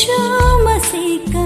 यीशु मसीह का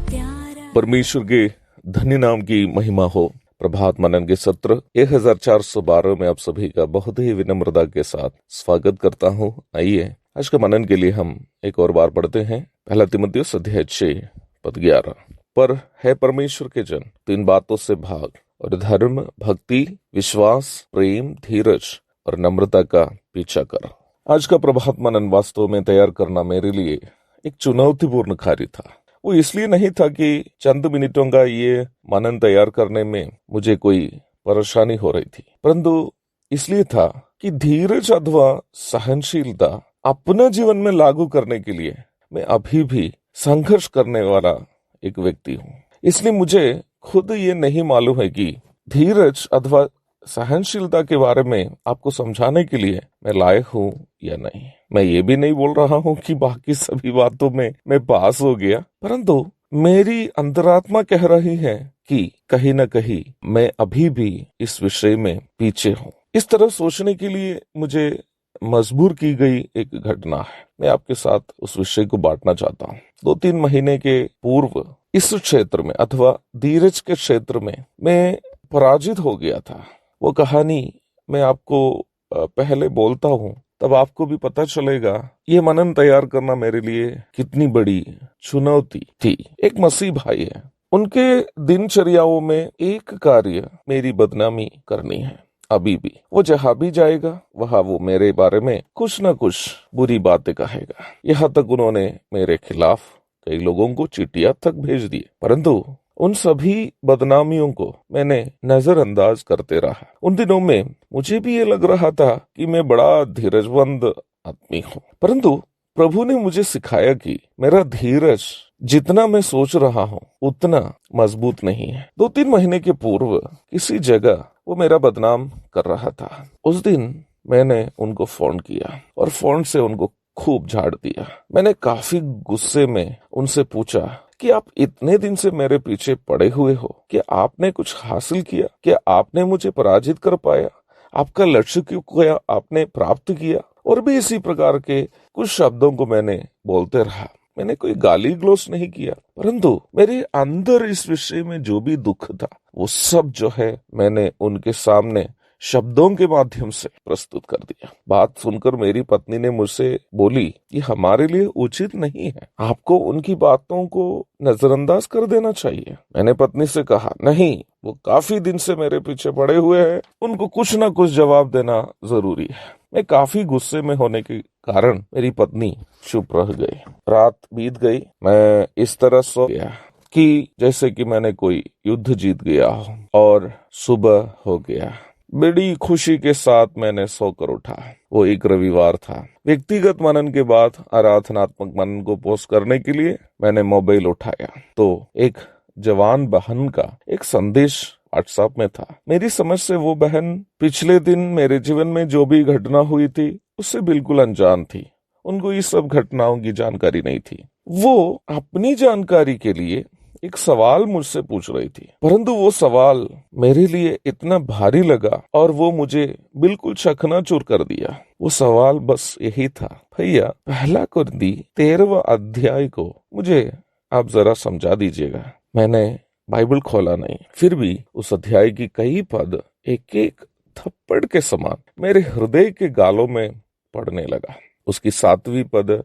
प्यारा। परमेश्वर के धन्य नाम की महिमा हो। प्रभात मनन के सत्र 1412 में आप सभी का बहुत ही विनम्रता के साथ स्वागत करता हूँ। आइए आज के मनन के लिए हम एक और बार पढ़ते हैं। पहला तीमुथियुस अध्याय 6 पद 11। पर है परमेश्वर के जन, 3 बातों से भाग, और धर्म, भक्ति, विश्वास, प्रेम, धीरज और नम्रता का पीछा कर। आज का प्रभात मनन वास्तव में तैयार करना मेरे लिए एक चुनौतीपूर्ण कार्य था। वो इसलिए नहीं था कि चंद मिनटों का ये मनन तैयार करने में मुझे कोई परेशानी हो रही थी, परंतु इसलिए था कि धीरज अथवा सहनशीलता अपना जीवन में लागू करने के लिए मैं अभी भी संघर्ष करने वाला एक व्यक्ति हूँ। इसलिए मुझे खुद ये नहीं मालूम है कि धीरज अथवा सहनशीलता के बारे में आपको समझाने के लिए मैं लायक हूँ या नहीं। मैं ये भी नहीं बोल रहा हूँ कि बाकी सभी बातों में मैं पास हो गया, परंतु मेरी अंतरात्मा कह रही है कि कहीं न कहीं मैं अभी भी इस विषय में पीछे हूँ। इस तरह सोचने के लिए मुझे मजबूर की गई एक घटना है। मैं आपके साथ उस विषय को बांटना चाहता हूँ। 2-3 महीने के पूर्व इस क्षेत्र में अथवा धीरज के क्षेत्र में मैं पराजित हो गया था। वो कहानी मैं आपको पहले बोलता हूँ, तब आपको भी पता चलेगा ये मनन तैयार करना मेरे लिए कितनी बड़ी चुनौती थी। एक मसीह भाई है, उनके दिनचर्याओं में एक कार्य मेरी बदनामी करनी है। अभी भी वो जहां भी जाएगा वहां वो मेरे बारे में कुछ न कुछ बुरी बातें कहेगा। यहाँ तक उन्होंने मेरे खिलाफ कई लोगों को चिट्ठियां तक भेज दी, परंतु उन सभी बदनामियों को मैंने नजरअंदाज करते रहा। उन दिनों में मुझे भी ये लग रहा था कि मैं बड़ा धीरजवंत आदमी हूँ, परंतु प्रभु ने मुझे सिखाया कि मेरा धीरज जितना मैं सोच रहा हूँ उतना मजबूत नहीं है। 2-3 महीने के पूर्व किसी जगह वो मेरा बदनाम कर रहा था। उस दिन मैंने उनको फोन किया और फोन से उनको खूब झाड़ दिया। मैंने काफी गुस्से में उनसे पूछा कि आप इतने दिन से मेरे पीछे पड़े हुए हो, क्या आपने कुछ हासिल किया? क्या आपने मुझे पराजित कर पाया? आपका लक्ष्य क्या आपने प्राप्त किया? और भी इसी प्रकार के कुछ शब्दों को मैंने बोलते रहा। मैंने कोई गाली गलौज नहीं किया, परंतु मेरे अंदर इस विषय में जो भी दुख था वो सब जो है मैंने उनके सामने शब्दों के माध्यम से प्रस्तुत कर दिया। बात सुनकर मेरी पत्नी ने मुझसे बोली कि हमारे लिए उचित नहीं है, आपको उनकी बातों को नजरअंदाज कर देना चाहिए। मैंने पत्नी से कहा, नहीं, वो काफी दिन से मेरे पीछे पड़े हुए हैं, उनको कुछ ना कुछ जवाब देना जरूरी है। मैं काफी गुस्से में होने के कारण मेरी पत्नी चुप रह गई। रात बीत गई, मैं इस तरह सो गया कि जैसे कि मैंने कोई युद्ध जीत गया हो, और सुबह हो गया। बड़ी खुशी के साथ मैंने सोकर उठा। वो एक रविवार था। व्यक्तिगत मनन के बाद आराधनात्मक मनन को पोस्ट करने के लिए मैंने मोबाइल उठाया तो एक जवान बहन का एक संदेश व्हाट्सएप में था। मेरी समझ से वो बहन पिछले दिन मेरे जीवन में जो भी घटना हुई थी उससे बिल्कुल अनजान थी। उनको इस सब घटनाओं की जानकारी नहीं थी। वो अपनी जानकारी के लिए एक सवाल मुझसे पूछ रही थी, परंतु वो सवाल मेरे लिए इतना भारी लगा और वो मुझे बिल्कुल चकनाचूर कर दिया। वो सवाल बस यही था, भैया 1 कुरिन्ती 13वां अध्याय को मुझे आप जरा समझा दीजिएगा। मैंने बाइबल खोला नहीं, फिर भी उस अध्याय की कई पद एक एक थप्पड़ के समान मेरे हृदय के गालों में पड़ने लगा। उसकी 7वीं पद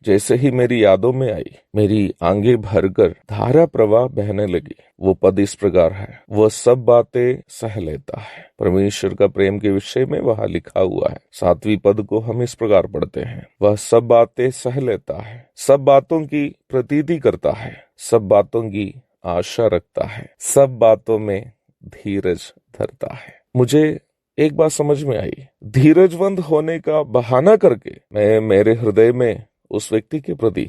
जैसे ही मेरी यादों में आई, मेरी आंखें भरकर धारा प्रवाह बहने लगी। वो पद इस प्रकार है, वह सब बातें सह लेता है। परमेश्वर का प्रेम के विषय में वहां लिखा हुआ है। 7वीं पद को हम इस प्रकार पढ़ते हैं, वह सब बातें सह लेता है, सब बातों की प्रतीति करता है, सब बातों की आशा रखता है, सब बातों में धीरज धरता है। मुझे एक बात समझ में आई, धीरजवंत होने का बहाना करके मैं मेरे हृदय में उस व्यक्ति के प्रति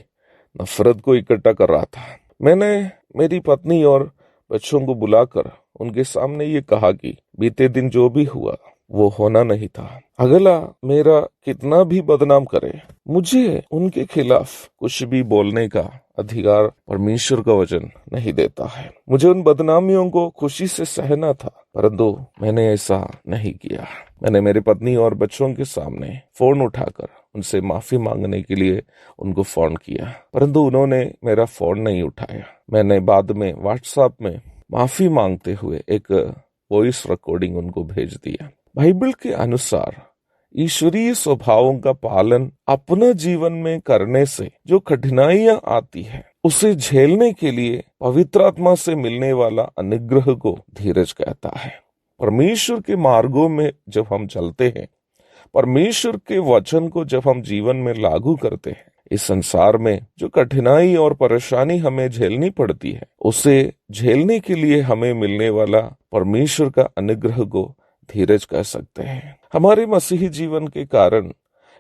नफरत को इकट्ठा कर रहा था। मैंने मेरी पत्नी और बच्चों को बुलाकर उनके सामने ये कहा कि बीते दिन जो भी हुआ वो होना नहीं था। अगला मेरा कितना भी बदनाम करे, मुझे उनके खिलाफ कुछ भी बोलने का अधिकार परमेश्वर का वचन नहीं देता है। मुझे उन बदनामियों को खुशी से सहना था, परंतु मैंने ऐसा नहीं किया। मैंने मेरी पत्नी और बच्चों के सामने फोन उठाकर उनसे माफी मांगने के लिए उनको फोन किया, परंतु उन्होंने मेरा फोन नहीं उठाया। मैंने बाद में व्हाट्सएप में माफी मांगते हुए एक वॉइस रिकॉर्डिंग उनको भेज दिया। बाइबल के अनुसार ईश्वरीय स्वभावों का पालन अपना जीवन में करने से जो कठिनाइयां आती है उसे झेलने के लिए पवित्र आत्मा से मिलने वाला अनुग्रह को धीरज कहता है। परमेश्वर के मार्गों में जब हम चलते हैं, परमेश्वर के वचन को जब हम जीवन में लागू करते हैं, इस संसार में जो कठिनाई और परेशानी हमें झेलनी पड़ती है उसे झेलने के लिए हमें मिलने वाला परमेश्वर का अनुग्रह को धीरज कह सकते हैं। हमारे मसीही जीवन के कारण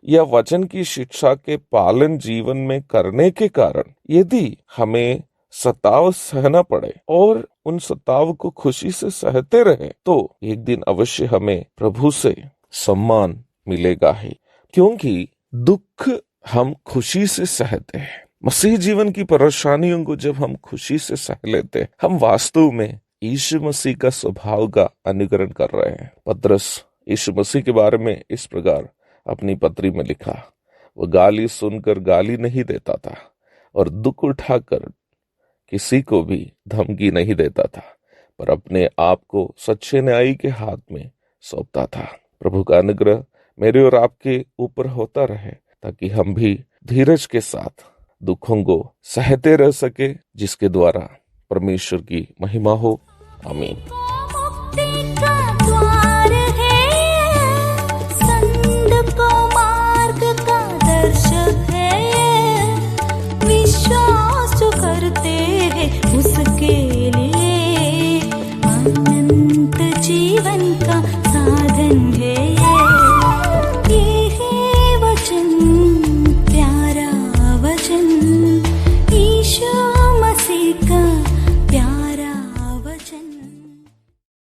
या वचन की शिक्षा के पालन जीवन में करने के कारण यदि हमें सताव सहना पड़े और उन सताव को खुशी से सहते रहे तो एक दिन अवश्य हमें प्रभु से सम्मान मिलेगा ही, क्योंकि दुख हम खुशी से सहते हैं। मसीह जीवन की परेशानियों को जब हम खुशी से सह लेते हैं, हम वास्तव में यीशु मसीह का स्वभाव का अनुकरण कर रहे हैं। पतरस यीशु मसीह के बारे में इस प्रकार अपनी पत्री में लिखा, वह गाली सुनकर गाली नहीं देता था और दुख उठाकर किसी को भी धमकी नहीं देता था, पर अपने आप को सच्चे न्यायी के हाथ में सौंपता था। प्रभु का अनुग्रह मेरे और आपके ऊपर होता रहे ताकि हम भी धीरज के साथ दुखों को सहते रह सके, जिसके द्वारा परमेश्वर की महिमा हो। आमीन।